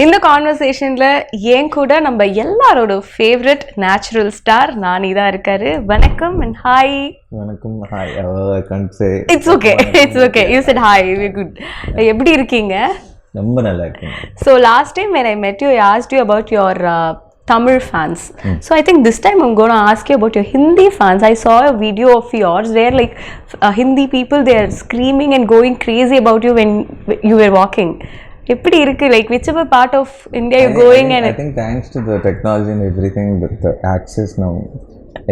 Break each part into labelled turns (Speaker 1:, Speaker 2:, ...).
Speaker 1: இந்த கான்வர்சேஷன்ல என் கூட நம்ம எல்லாரோட ஃபேவரட் நேச்சுரல் ஸ்டார் நானி தான் இருக்காரு. வணக்கம் and hi.
Speaker 2: வணக்கம், hi. I can't say.
Speaker 1: It's okay. It's okay. You said hi. We're good. எப்படி இருக்கீங்க?
Speaker 2: ரொம்ப நல்லா இருக்கேன்.
Speaker 1: So last time when I met you, I asked you about your Tamil fans. So I think this time I'm going to ask you about your Hindi fans. I saw a video of yours where like Hindi people, they are screaming and going crazy about you when you were walking. எப்படி இருக்கு, like whichever part of India you're going?
Speaker 2: I think thanks to the technology and everything, the access now,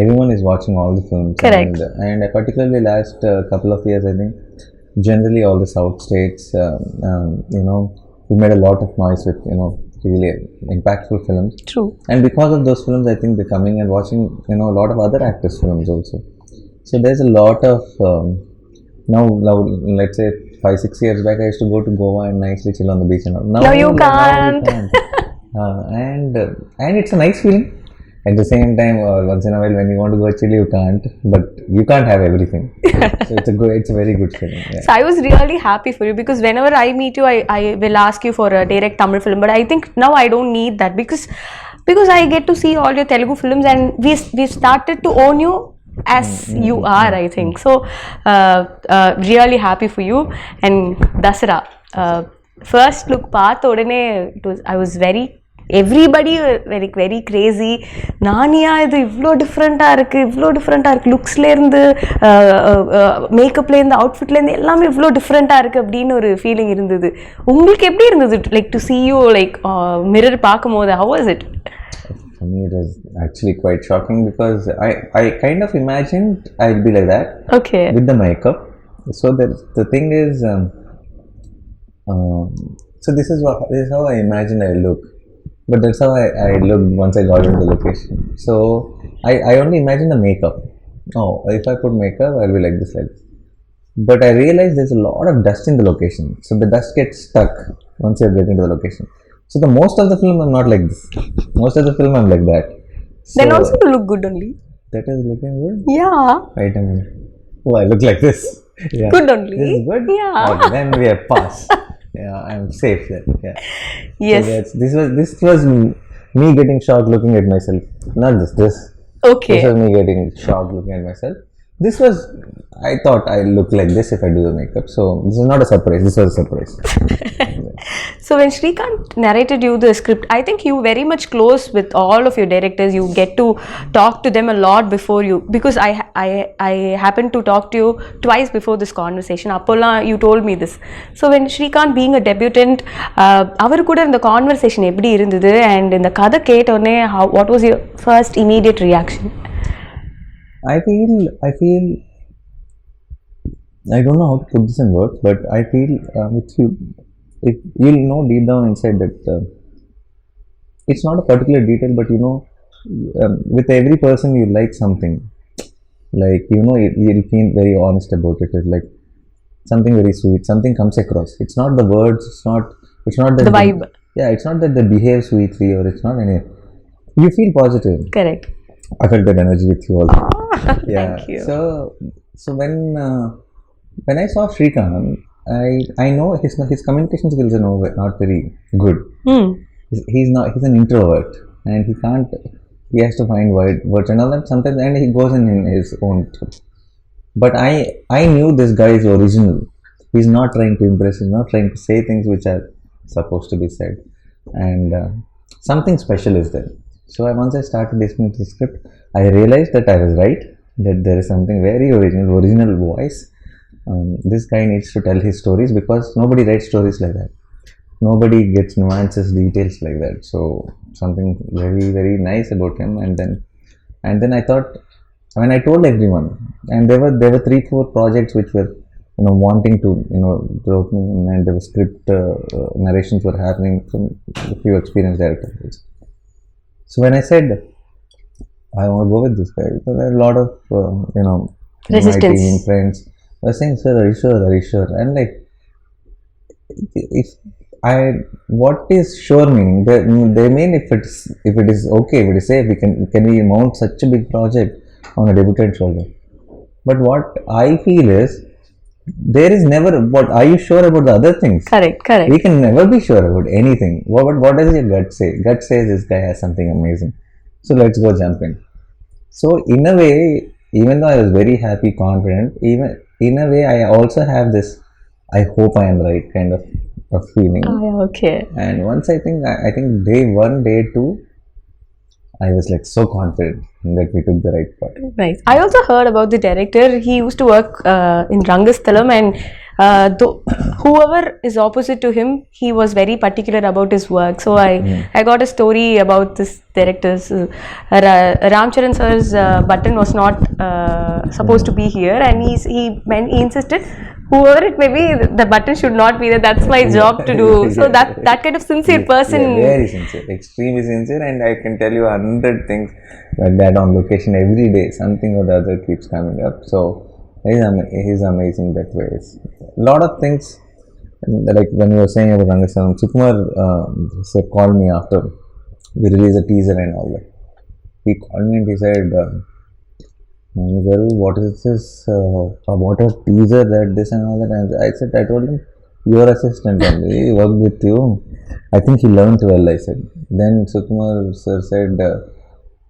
Speaker 2: everyone is watching all the films.
Speaker 1: Correct.
Speaker 2: And particularly last couple of years, I think generally all the south states, we made a lot of noise with really impactful films.
Speaker 1: True.
Speaker 2: And because of those films, I think they're coming and watching a lot of other actors' films also. So there's a lot of now let's say 5-6 years back, I used to go to Goa and nicely chill on the beach and all.
Speaker 1: Now you can't.
Speaker 2: And it's a nice feeling. At the same time, once in a while when you want to go chill, you can't. But you can't have everything. So it's a very good feeling. Yeah.
Speaker 1: So I was really happy for you because whenever I meet you, I will ask you for a direct Tamil film. But I think now I don't need that because I get to see all your Telugu films and we started to own you as you are, I think. So really happy for you. And Dasara, first look paatha odane I was everybody very crazy. நானியா இது இவ்வளோ டிஃப்ரெண்ட்டாக இருக்குது லுக்ஸ்லேருந்து மேக்கப்லேருந்து அவுட்ஃபிட்லேருந்து எல்லாமே இவ்வளோ டிஃப்ரெண்ட்டாக இருக்குது அப்படின்னு ஒரு ஃபீலிங் இருந்தது. உங்களுக்கு எப்படி இருந்தது, like to see you like mirror பார்க்கும்போது? how was it?
Speaker 2: For me, it was actually quite shocking because I kind of imagined I'd be like that.
Speaker 1: Okay.
Speaker 2: With the makeup. So the thing is, so this is how I imagined I look. But that's how I looked once I got into the location. So I only imagined the makeup. Oh, if I put makeup, I'll be like this. But I realized there's a lot of dust in the location. So the dust gets stuck once you get into the location. So the most of the film I'm not like this. Most of the film I'm like that. So
Speaker 1: then also you look good only.
Speaker 2: That is looking good?
Speaker 1: Yeah.
Speaker 2: Wait a minute. Oh, I look like this. Yeah.
Speaker 1: Good only.
Speaker 2: This is good?
Speaker 1: Yeah.
Speaker 2: Okay, then we are passed. Yeah, I'm safe then. Yeah.
Speaker 1: Yes.
Speaker 2: So this was me getting shocked looking at myself. Not this.
Speaker 1: Okay.
Speaker 2: This was me getting shocked looking at myself. This was, I thought I look like this if I do the makeup. So this is not a surprise. This was a surprise.
Speaker 1: So when Srikanth narrated you the script, I think you very much close with all of your directors. You get to talk to them a lot before you, because I happened to talk to you twice before this conversation. Appola, you told me this. So when Srikanth being a debutant, avaru kuda in the conversation eppadi irundhudu, and in the kada ketone, what was your first immediate reaction?
Speaker 2: I feel I don't know how to put this in words, but I feel you'll know deep down inside that it's not a particular detail, but with every person you like something, like you'll feel very honest about it. It's like something very sweet, something comes across. It's not the words, it's not that
Speaker 1: the vibe.
Speaker 2: Yeah, it's not that they behave sweetly, or it's not any. You feel positive.
Speaker 1: Correct.
Speaker 2: I felt that energy with you also. Yeah.
Speaker 1: Thank you.
Speaker 2: So when I saw Srikanth, I know his communication skills are not very good. He's an introvert, and he has to find words and all that sometimes, and he goes in his own truth. But I knew this guy is original. He's not trying to impress, he's not trying to say things which are supposed to be said, and something special is there. So once I started listening to the script, I realized that I was right, that there is something very original voice. This guy needs to tell his stories, because nobody writes stories like that. Nobody gets nuances, details like that. So something very, very nice about him. And then I thought, when I told everyone, and there were 3-4 projects which were wanting to wrote me, and there were script narrations were happening from a few experienced directors. So when I said I want to go with this guy, because there are a lot of
Speaker 1: resistance.
Speaker 2: My team friends were saying, "Sir, are you sure?" And like, what is sure meaning? They mean if it is okay, if it is safe, can we mount such a big project on a debutant shoulder? But what I feel is, there is never, what are you sure about the other things?
Speaker 1: Correct.
Speaker 2: We can never be sure about anything. What does your gut say? Gut says this guy has something amazing, so let's go jump in. So in a way, even though I was very happy, confident, even in a way I also have this I hope I am right kind of feeling.
Speaker 1: Oh, yeah, okay.
Speaker 2: And once I think day 1, day 2, I was like so confident that we took the right path.
Speaker 1: Nice. I also heard about the director. He used to work in Rangasthalam, and whoever is opposite to him, he was very particular about his work. So I got a story about this director's Ramcharan sir's button was not supposed to be here, and he insisted, whoever it may be, the button should not be there. That's my job to do. So that kind of sincere person.
Speaker 2: Yeah, very sincere, extremely sincere, and I can tell you 100 things like that on location every day. Something or the other keeps coming up. So he's amazing that way. A lot of things, like when you were saying about Rangasam, Sukumar called me after we released a teaser and all that. He called me and he said, what is this? What a teaser, that this and all that. And I told him, your assistant only, he worked with you. I think he learned well, I said. Then Sukumar sir said,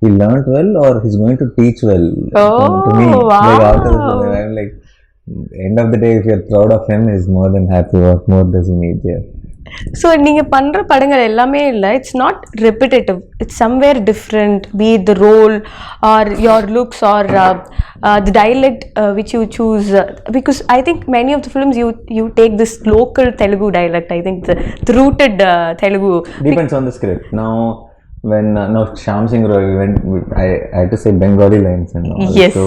Speaker 2: he learned well or he's going to teach well to me.
Speaker 1: Wow.
Speaker 2: Like after the film, I'm like, end of the day, if you're proud of him, he's more than happy. What more does he need there?
Speaker 1: So நீங்க பண்ற படங்கள் எல்லாமே இல்ல, it's not repetitive, it's somewhere different, be it the role or your looks or the dialect which you choose, because I think many of the films you take this local Telugu dialect, I think the rooted Telugu.
Speaker 2: Depends on the script. Now when Shyam Singh Roy went, I had to say Bengali lines and all.
Speaker 1: Yes.
Speaker 2: So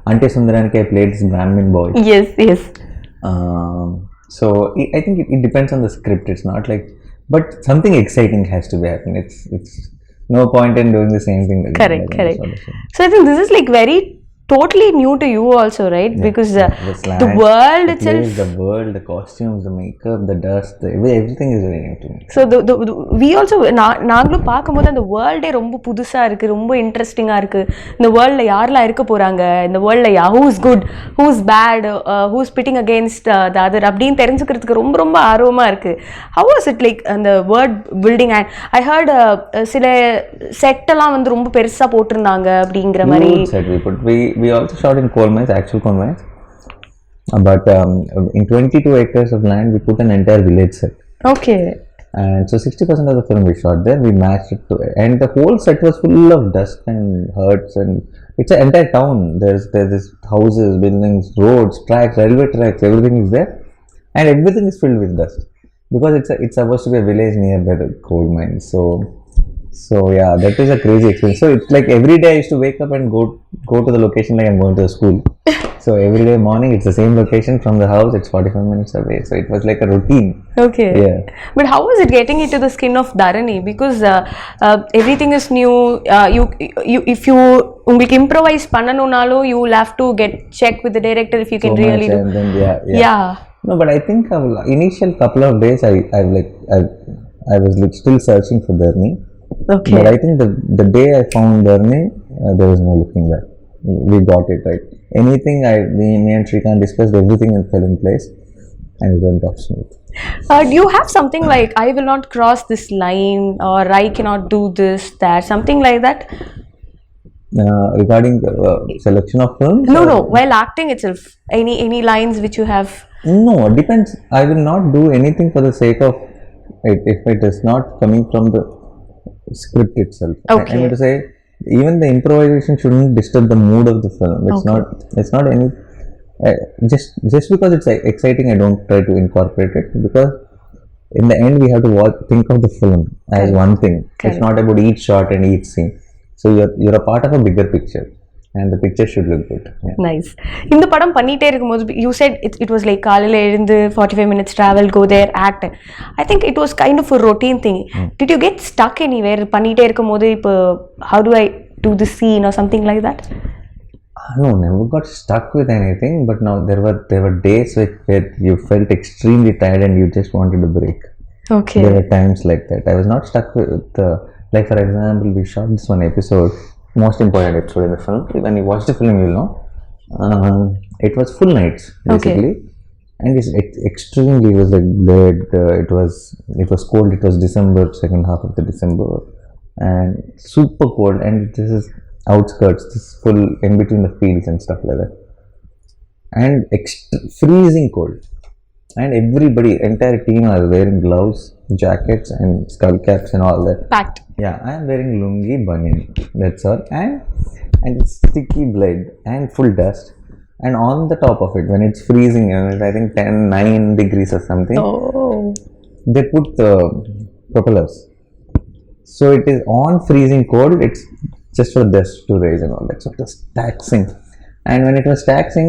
Speaker 2: Ante Sundaraniki I played this Brahmin boy.
Speaker 1: Yes.
Speaker 2: So I think it depends on the script. It's not like, but something exciting has to be happening. It's no point in doing the same thing.
Speaker 1: Correct. So I think this is like very totally new to you also, right? Yeah, because the world itself,
Speaker 2: the world, the costumes, the makeup, the dust, everything is very new to me.
Speaker 1: So we also நாங்களும் பார்க்கும்போது அந்த வேர்ல்டே ரொம்ப புதுசா இருக்கு, ரொம்ப இன்ட்ரெஸ்டிங்கா இருக்கு. இந்த வேர்ல்ட்ல யாரெல்லாம் இருக்க போறாங்க, இந்த வேர்ல்ட்ல who is good, who is bad, who is pitting against the other அப்படின்னு தெரிஞ்சுக்கிறதுக்கு ரொம்ப ரொம்ப ஆர்வமா இருக்கு. How was it like அந்த world building? And I heard சில செட் எல்லாம் வந்து ரொம்ப பெருசா போட்டிருந்தாங்க அப்படிங்கிற மாதிரி.
Speaker 2: We also shot in coal mines, actual coal mines. But in 22 acres of land, we put an entire village set.
Speaker 1: Okay.
Speaker 2: And so 60% of the film we shot there, we matched it to it. And the whole set was full of dust and huts, and it's an entire town. There's this houses, buildings, roads, tracks, railway tracks, everything is there. And everything is filled with dust. Because it's supposed to be a village nearby the coal mines. So yeah, that is a crazy experience. So it's like every day I used to wake up and go to the location like I'm going to the school. So every day morning it's the same location from the house. It's 45 minutes away. So it was like a routine.
Speaker 1: Okay.
Speaker 2: Yeah.
Speaker 1: But how was it getting into the skin of Dharani? Because everything is new. You if you உங்களுக்கு improvise பண்ணனும்னாலும் you will have to get check with the director if you can really do.
Speaker 2: And then, yeah. No, but I think initial couple of days I was still searching for Dharani.
Speaker 1: Okay.
Speaker 2: But I think the day I found Dharani, there was no looking back. We got it right. Anything me and Shrikant discussed, everything fell in place, and it went off smooth.
Speaker 1: Do you have something like I will not cross this line or I cannot do this, that, something like that?
Speaker 2: Regarding the selection of films?
Speaker 1: No. While acting itself, any lines which you have?
Speaker 2: No, it depends. I will not do anything for the sake of it if it is not coming from the script itself.
Speaker 1: Okay.
Speaker 2: I mean to say, even the improvisation shouldn't disturb the mood of the film. It's not any just because it's exciting, I don't try to incorporate it, because in the end we have to think of the film as one thing. It's not about each shot and each scene. So you're a part of a bigger picture, and the picture should look good. Yeah.
Speaker 1: Nice. இந்த படம் பண்ணிட்டே இருக்கும்போது you said it was like காலையில எழுந்து 45 minutes travel, go there, act. I think it was kind of a routine thing. Did you get stuck anywhere பண்ணிட்டே இருக்கும்போது இப்போ how do I do this scene or something like that?
Speaker 2: No, never got stuck with anything, but now there were days where you felt extremely tired and you just wanted a break.
Speaker 1: Okay.
Speaker 2: There were times like that. I was not stuck with like for example, we shot this one episode, most important episode in the film. When you watch the film, you'll know. It was full nights basically. and extremely, it was like bled. It was cold. It was December, second half of the December, and super cold. And this is outskirts, this full in between the fields and stuff like that, and freezing cold. And everybody, entire team are wearing gloves, jackets, and skull caps and all that.
Speaker 1: Packed.
Speaker 2: Yeah, I am wearing lungi, bunian. That's all, and it's sticky blood and full dust. And on the top of it, when it's freezing, and I think 9 degrees or something,
Speaker 1: Oh.
Speaker 2: they put the propellers. So it is on freezing cold. It's just for dust to raise and all that. So it was taxing. And when it was taxing,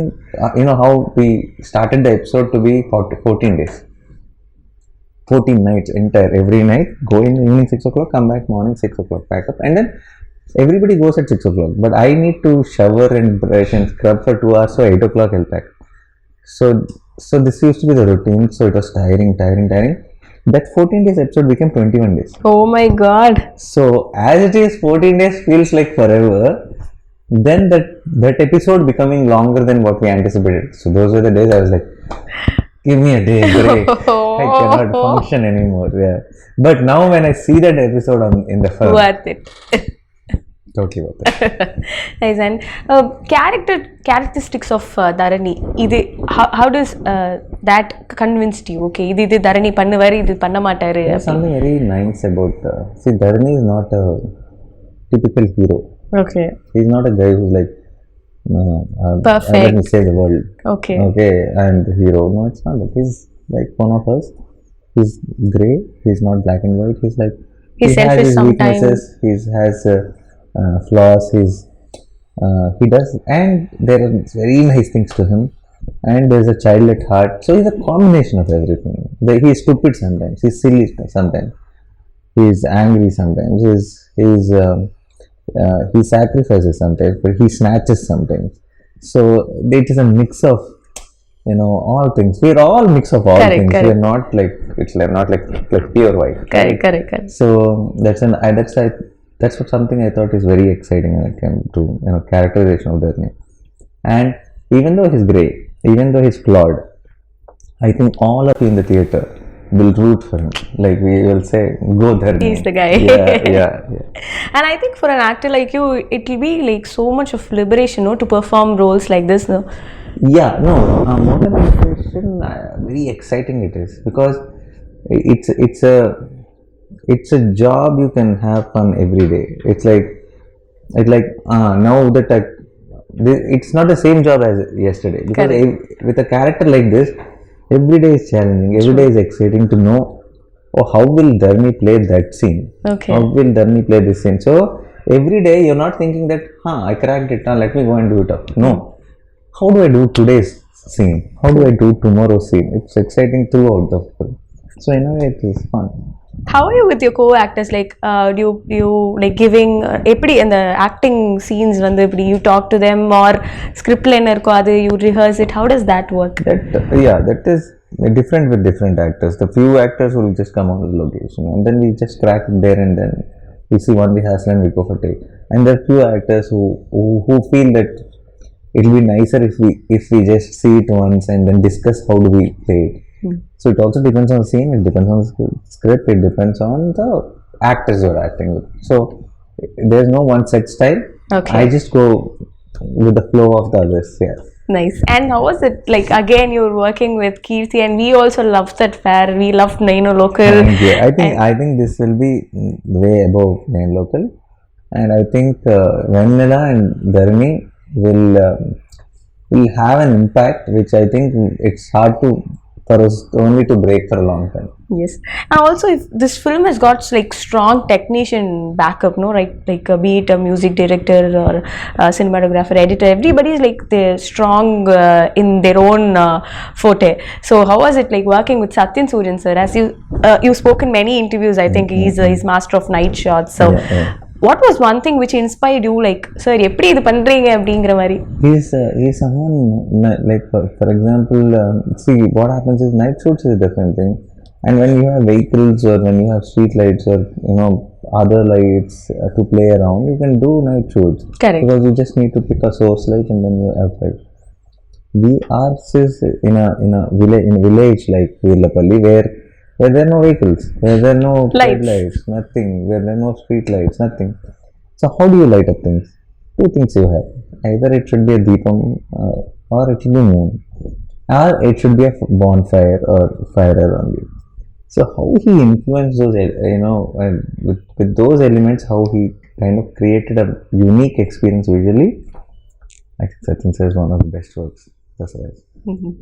Speaker 2: you know how we started the episode to be 14 days. 14 nights entire, every night, go in evening 6 o'clock, come back morning 6 o'clock, pack up, and then everybody goes at 6 o'clock. But I need to shower and brush and scrub for 2 hours, so 8 o'clock I'll pack. So this used to be the routine, so it was tiring. That 14 days episode became 21 days.
Speaker 1: Oh my god.
Speaker 2: So as it is, 14 days feels like forever. Then that episode becoming longer than what we anticipated. So those were the days I was like, give me a day break. I cannot function anymore. Yeah. But now when I see that episode in the film,
Speaker 1: Worth it.
Speaker 2: totally worth it.
Speaker 1: Nice. And characteristics of Dharani. How does that convinced you? Okay, இது Dharani பண்ணுவாரு, இது பண்ண மாட்டாரு.
Speaker 2: There's something very nice about see, Dharani is not a typical hero.
Speaker 1: Okay.
Speaker 2: He's not a guy who's like
Speaker 1: perfect.
Speaker 2: Let me save the world.
Speaker 1: Okay.
Speaker 2: I am the hero. No, it's not that. He's like one of us. He's grey. He's not black and white. He's like
Speaker 1: he's selfish
Speaker 2: has his
Speaker 1: sometimes.
Speaker 2: weaknesses. He has flaws. He does, and there are very nice things to him. And there's a child at heart. So he's a combination of everything. He's stupid sometimes. He's silly sometimes. He's angry sometimes. He sacrifices sometimes, but he snatches sometimes. So it is a mix of, all things. We're all mix of all things. Correct. We're not like, it's like not like pure white.
Speaker 1: Correct.
Speaker 2: So that's what something I thought is very exciting when it came to characterization of Dharani. And even though he's grey, even though he's flawed, I think all of you in the theatre will root for him. Like we will say, go Dharani.
Speaker 1: He's the guy.
Speaker 2: Yeah.
Speaker 1: And I think for an actor like you, it will be like so much of liberation, to perform roles like this, no?
Speaker 2: Yeah, no. More than liberation, very exciting it is, because it's a job you can have fun every day. It's like now that it's not the same job as yesterday, because with a character like this, every day is challenging. Every day is exciting to know, how will Dharani play that scene?
Speaker 1: Okay.
Speaker 2: How will Dharani play this scene? So every day you're not thinking that, I cracked it, let me go and do it up. No. How do I do today's scene? How do I do tomorrow's scene? It's exciting throughout the film. So in a way, it is fun.
Speaker 1: How are you with your co-actors? Like, do you like giving in the acting scenes? You talk to them, or script you rehearse it? How does that work?
Speaker 2: That is different with different actors. The few actors will just come on the location, and then we just crack it there and then. We see one rehearsal and we go for take. And there are few actors who feel that it will be nicer if we just see it once and then discuss how do we play it. So it also depends on the scene, it depends on the script, it depends on the actors you're acting with. So there's no one set style.
Speaker 1: Okay.
Speaker 2: I just go with the flow of the others. Yeah.
Speaker 1: Nice. And how was it? Like, again, you're working with Keerthi, and we also loved that fair. We loved Naino Local.
Speaker 2: I think this will be way above Naino Local, and I think Vanilla and Dharani will have an impact, which I think it's hard for us only to break for a long time.
Speaker 1: Yes. And also, if this film has got like strong technician backup, no, right? Like be it a music director or a cinematographer, editor, everybody is like they're strong in their own forte. So how was it like working with Satyan Suryan sir? As you spoke in many interviews, I think he's master of night shots. So what was one thing which inspired you, like, sir, எப்படி இது பண்றீங்க அப்படிங்கிற மாதிரி?
Speaker 2: He's someone like for example, see what happens is night shoots is a different thing. And when you have vehicles or when you have street lights or other lights to play around, you can do night shoots.
Speaker 1: Correct.
Speaker 2: Because you just need to pick a source light and then you have light. we are in a village like Virlapalli where there are no vehicles, where there are no lights, nothing, where there are no street lights, nothing. So how do you light up things? Two things you have. Either it should be a deepam or it should be moon, or it should be a bonfire or fire around you. So how he influenced those, with those elements, how he kind of created a unique experience visually. I think Sachin Sir is one of the best works. That's right.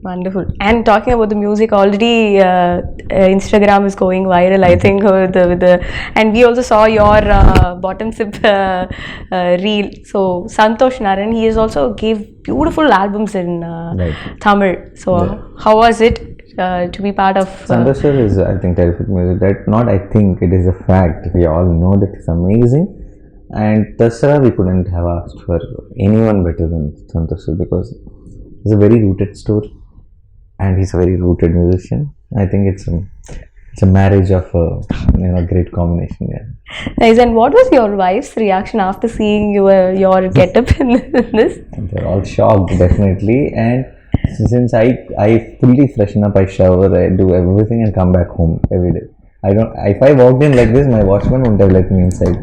Speaker 1: Wonderful. And talking about the music, already Instagram is going viral. I think with the and we also saw your bottom sip reel. So Santosh Naran, he has also gave beautiful albums in Tamil. So how was it to be part of?
Speaker 2: Santosh Sir is, I think, terrific music. That not I think, it is a fact. We all know that it's amazing. And Dasara, we couldn't have asked for anyone better than Santosh Sir, because he's a very rooted story and he's a very rooted musician. I think it's a marriage of a great combination. Yeah.
Speaker 1: Nice. And what was your wife's reaction after seeing your getup in this?
Speaker 2: They're all shocked, definitely. And since I fully freshen up, I shower, I do everything and come back home every day. If I walked in like this, my watchman wouldn't have let me inside.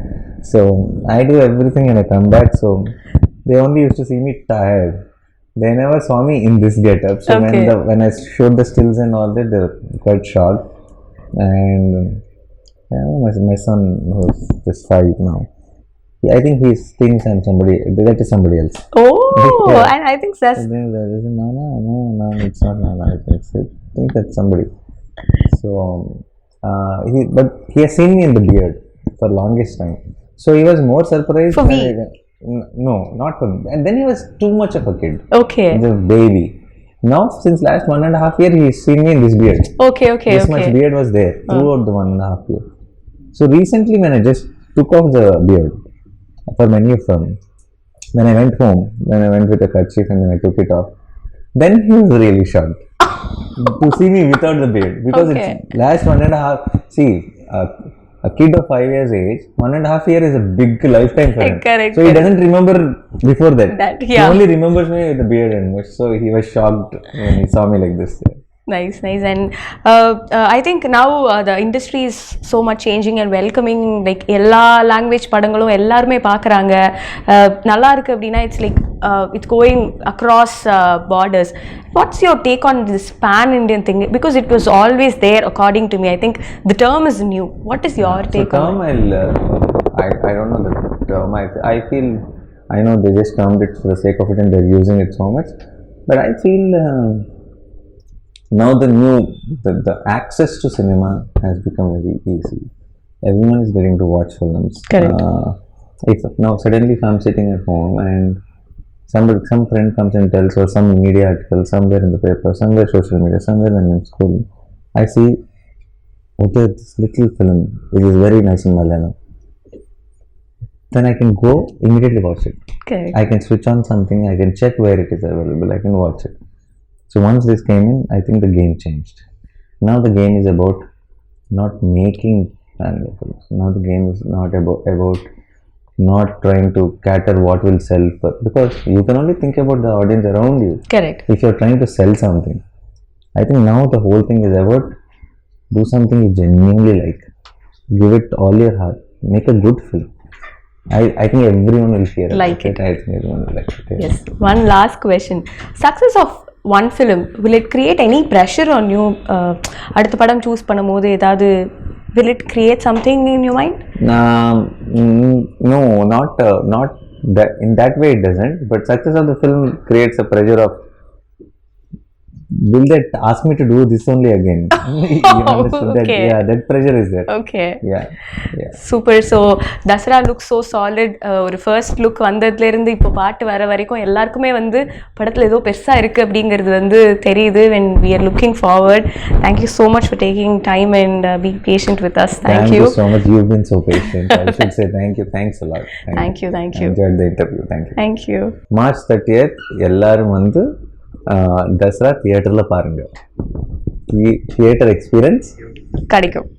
Speaker 2: So I do everything and I come back. So they only used to see me tired. They never saw me in this getup. So when I showed the stills and all that, they were quite shocked. And my son, who's just 5 now, I think he thinks I'm somebody. That is somebody else.
Speaker 1: Oh, and I think that's.
Speaker 2: No, it's not Nana. I think that's somebody. So, but he has seen me in the beard for longest time. So he was more surprised.
Speaker 1: For me?
Speaker 2: No, not for me. And then he was too much of a kid.
Speaker 1: Okay.
Speaker 2: The baby. Now, since last 1.5 years, he's seen me in this beard.
Speaker 1: Okay.
Speaker 2: This much beard was there throughout the 1.5 years. So recently, when I just took off the beard for many of them, when I went home, when I went with a kerchief and then I took it off, then he was really shocked to see me without the beard, because it's last 1.5. See, a kid of 5 years age, 1.5 years is a big lifetime for him.
Speaker 1: Correct.
Speaker 2: So he doesn't remember before that.
Speaker 1: Yeah.
Speaker 2: He only remembers me with the beard and much. So he was shocked when he saw me like this.
Speaker 1: Nice. And I think now the industry is so much changing and welcoming. Like எல்லா language படங்களும் எல்லாருமே பார்க்குறாங்க. நல்லா இருக்கு அப்படின்னா it's like it's going across borders. What's your take on this pan-Indian thing? Because it was always there, according to me. I think the term is new. What is your take on it?
Speaker 2: I don't know the term. I feel, I know they just termed it for the sake of it and they're using it so much. But I feel now the access to cinema has become very easy. Everyone is getting to watch films.
Speaker 1: Correct.
Speaker 2: Now suddenly if I'm sitting at home and some friend comes and tells, or some media article somewhere in the paper, somewhere social media, somewhere when I'm in school, I see, okay, this little film, it is very nice in Malayalam. Then I can go immediately watch it.
Speaker 1: Okay.
Speaker 2: I can switch on something, I can check where it is available, I can watch it. So once this came in, I think the game changed. Now the game is about not making films. Now the game is not about not trying to cater what will sell, because you can only think about the audience around you.
Speaker 1: Correct.
Speaker 2: If you're trying to sell something, I think now the whole thing is about do something you genuinely like, give it all your heart, make a good film. I think everyone will hear
Speaker 1: like it.
Speaker 2: I think everyone will like it.
Speaker 1: Yes. One last question. Success of one film, will it create any pressure on you? அடுத்த படம் choose பண்ணும்போது ஏதாவது will it create something in your mind?
Speaker 2: No, not that. In that way it doesn't. But success of the film creates a pressure of, will that ask me to do this only again? You understood that? Yeah, that pressure is there.
Speaker 1: Okay.
Speaker 2: Yeah.
Speaker 1: Super. So Dasara looks so solid. ஒரு first look வந்ததுல இருந்து இப்போ பாட்டு வர வரைக்கும் எல்லாருக்குமே வந்து படத்துல ஏதோ பெருசா இருக்கு அப்படிங்கிறது வந்து தெரியுது. When we are looking forward. Thank you so much for taking time and being patient with us. Thank you
Speaker 2: so much. You've been so patient. I should say thank you. Thanks a lot.
Speaker 1: Thank you.
Speaker 2: I enjoyed the interview. Thank you. March 30th எல்லாரும் வந்து தசரா தியேட்டர்ல பாருங்க. Theatre experience கிடைக்கும்.